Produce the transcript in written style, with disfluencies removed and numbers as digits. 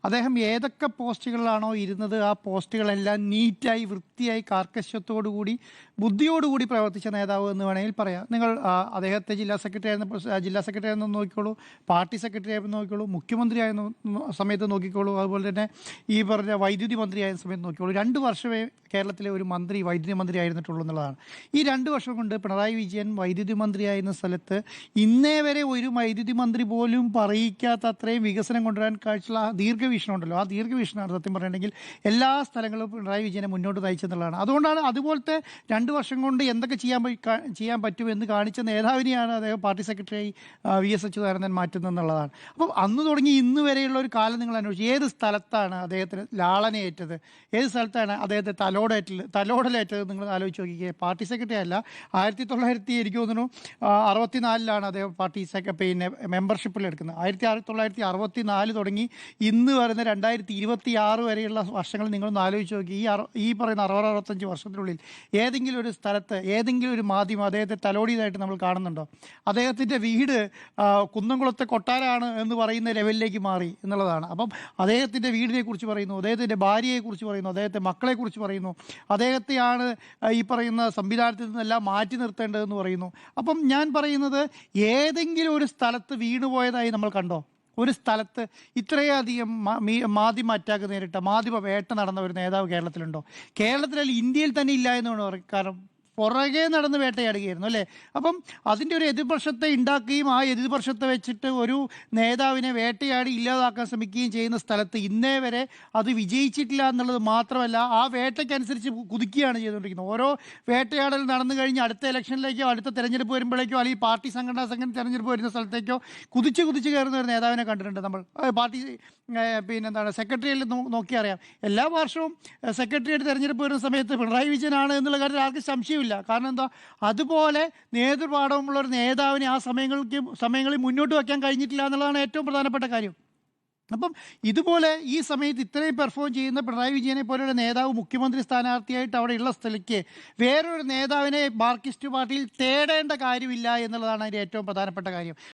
അദ്ദേഹം ഏതൊക്കെ പോസ്റ്റുകളിലാണോ ഇരുന്നത് ആ പോസ്റ്റുകളെല്ലാം നീറ്റായി വൃത്തിയായി കാർക്കശ്യത്തോടുകൂടി ബുദ്ധിയോടുകൂടി പ്രവർത്തിച്ച നേതാവ് എന്ന് വേണമെങ്കിൽ പറയാം. നിങ്ങൾ അദ്ദേഹത്തെ ജില്ലാ സെക്രട്ടറി ആയിരുന്നു നോക്കിക്കോളൂ, പാർട്ടി സെക്രട്ടറി ആയിരുന്നു നോക്കിക്കോളൂ, മുഖ്യമന്ത്രി ആയിരുന്ന സമയത്ത് നോക്കിക്കോളൂ, അതുപോലെ തന്നെ ഈ പറഞ്ഞ വൈദ്യുതി മന്ത്രി ആയ സമയത്ത് നോക്കിക്കോളൂ. 2 വർഷമേ കേരളത്തിലെ ഒരു മന്ത്രി വൈദ്യുതി മന്ത്രി ആയിരുന്നിട്ടുള്ളൂ എന്നുള്ളതാണ്. ഈ 2 വർഷം കൊണ്ട് പിണറായി വിജയൻ വൈദ്യുതി മന്ത്രിയായിരുന്ന സ്ഥലത്ത് ഇന്നേ വരെ ഒരു വൈദ്യുതി മന്ത്രി പോലും പറയിക്കാത്ത അത്രയും വികസനം കൊണ്ടുവരാൻ കാഴ്ചയുള്ള ആ ദീർഘവീക്ഷണം ഉണ്ടല്ലോ, ആ ദീർഘവീക്ഷണമാണ് സത്യം പറഞ്ഞിട്ടുണ്ടെങ്കിൽ എല്ലാ സ്ഥലങ്ങളും പിണറായി വിജയനെ മുന്നോട്ട് നയിച്ചെന്നുള്ളതാണ്. അതുകൊണ്ടാണ് അതുപോലത്തെ 2 വർഷം കൊണ്ട് എന്തൊക്കെ ചെയ്യാൻ പറ്റുമെന്ന് കാണിച്ച നേതാവിനെയാണ് അദ്ദേഹം പാർട്ടി സെക്രട്ടറിയായി VS അച്യുതാനന്ദൻ മാറ്റുന്നതെന്നുള്ളതാണ്. അപ്പം അന്ന് തുടങ്ങി ഇന്ന് വരെയുള്ള ഒരു കാലം നിങ്ങൾ അന്വേഷിച്ചു, ഏത് സ്ഥലത്താണ് അദ്ദേഹത്തിന് ലാളനയേറ്റത്, ഏത് സ്ഥലത്താണ് അദ്ദേഹത്തെ തലോടലേറ്റത് നിങ്ങൾ ആലോചിച്ച് നോക്കിക്കേ. പാർട്ടി സെക്രട്ടറി അല്ല, 1900 എനിക്ക് തോന്നുന്നു 64 അദ്ദേഹം പാർട്ടി മെമ്പർഷിപ്പിൽ എടുക്കുന്നത്. 1964 തുടങ്ങി ഇന്ന് വരുന്ന 2026 വരെയുള്ള വർഷങ്ങൾ നിങ്ങളൊന്ന് ആലോചിച്ച് നോക്കി. ഈ പറയുന്ന 60-65 വർഷത്തിനുള്ളിൽ ഏതെങ്കിലും ഒരു സ്ഥലത്ത് ഏതെങ്കിലും ഒരു മാധ്യമം അദ്ദേഹത്തെ തലോടിയതായിട്ട് നമ്മൾ കാണുന്നുണ്ടോ? അദ്ദേഹത്തിൻ്റെ വീട് കുന്നംകുളത്തെ കൊട്ടാരമാണ് എന്ന് പറയുന്ന ലെവലിലേക്ക് മാറി എന്നുള്ളതാണ്. അപ്പം അദ്ദേഹത്തിൻ്റെ വീടിനെ കുറിച്ച് പറയുന്നു, അദ്ദേഹത്തിൻ്റെ ഭാര്യയെക്കുറിച്ച് പറയുന്നു, അദ്ദേഹത്തെ മക്കളെക്കുറിച്ച് പറയുന്നു, അദ്ദേഹത്തെയാണ് ഈ പറയുന്ന സംവിധാനത്തിൽ നിന്നെല്ലാം മാറ്റി നിർത്തേണ്ടതെന്ന് പറയുന്നു. അപ്പം ഞാൻ പറയുന്നത്, ഏതെങ്കിലും ഒരു സ്ഥലത്ത് വീണുപോയതായി നമ്മൾ കണ്ടോ? ഒരു സ്ഥലത്ത് ഇത്രയധികം മാധ്യമ അറ്റാക്ക് നേരിട്ട, മാധ്യമ വേട്ട നടന്ന ഒരു നേതാവ് കേരളത്തിലുണ്ടോ? കേരളത്തിലല്ല, ഇന്ത്യയിൽ തന്നെ ഇല്ല എന്നാണ് പറയും. കാരണം പുറകെ നടന്ന് വേട്ടയാടുകയായിരുന്നു അല്ലേ. അപ്പം അതിൻ്റെ ഒരു എതിർപക്ഷത്തെ ഉണ്ടാക്കുകയും ആ എതിർപക്ഷത്തെ വെച്ചിട്ട് ഒരു നേതാവിനെ വേട്ടയാടി ഇല്ലാതാക്കാൻ ശ്രമിക്കുകയും ചെയ്യുന്ന സ്ഥലത്ത് ഇന്നേ വരെ അത് വിജയിച്ചിട്ടില്ല എന്നുള്ളത് മാത്രമല്ല, ആ വേട്ടയ്ക്കനുസരിച്ച് കുതിക്കുകയാണ് ചെയ്തുകൊണ്ടിരിക്കുന്നത്. ഓരോ വേട്ടയാടൽ നടന്നു കഴിഞ്ഞ് അടുത്ത ഇലക്ഷനിലേക്കോ അടുത്ത തെരഞ്ഞെടുപ്പ് വരുമ്പോഴേക്കോ അല്ലെങ്കിൽ പാർട്ടി സംഘടനാ തെരഞ്ഞെടുപ്പ് വരുന്ന സ്ഥലത്തേക്കോ കുതിച്ച് കയറുന്ന ഒരു നേതാവിനെ കണ്ടിട്ടുണ്ട് നമ്മൾ. പാർട്ടി സെക്രട്ടറിയിൽ നോക്കി അറിയാം. എല്ലാ വർഷവും സെക്രട്ടറിയേറ്റ് തെരഞ്ഞെടുപ്പ് വരുന്ന സമയത്ത് പിണറായി വിജയനാണ് എന്നുള്ള കാര്യത്തിൽ ആർക്കും സംശയമില്ല. കാരണം എന്താ, അതുപോലെ നേതൃപാഠമുള്ള ഒരു നേതാവിനെ ആ സമയങ്ങളിൽ മുന്നോട്ട് വയ്ക്കാൻ കഴിഞ്ഞിട്ടില്ല എന്നുള്ളതാണ് ഏറ്റവും പ്രധാനപ്പെട്ട കാര്യം. അപ്പം ഇതുപോലെ ഈ സമയത്ത് ഇത്രയും പെർഫോം ചെയ്യുന്ന പിണറായി വിജയനെ പോലെയുള്ള നേതാവ് മുഖ്യമന്ത്രി സ്ഥാനാർത്ഥിയായിട്ട് അവിടെയുള്ള സ്ഥലയ്ക്ക് വേറൊരു നേതാവിനെ മാർക്സിസ്റ്റ് പാർട്ടിയിൽ തേടേണ്ട കാര്യമില്ല എന്നുള്ളതാണ് അതിൻ്റെ ഏറ്റവും പ്രധാനപ്പെട്ട കാര്യം.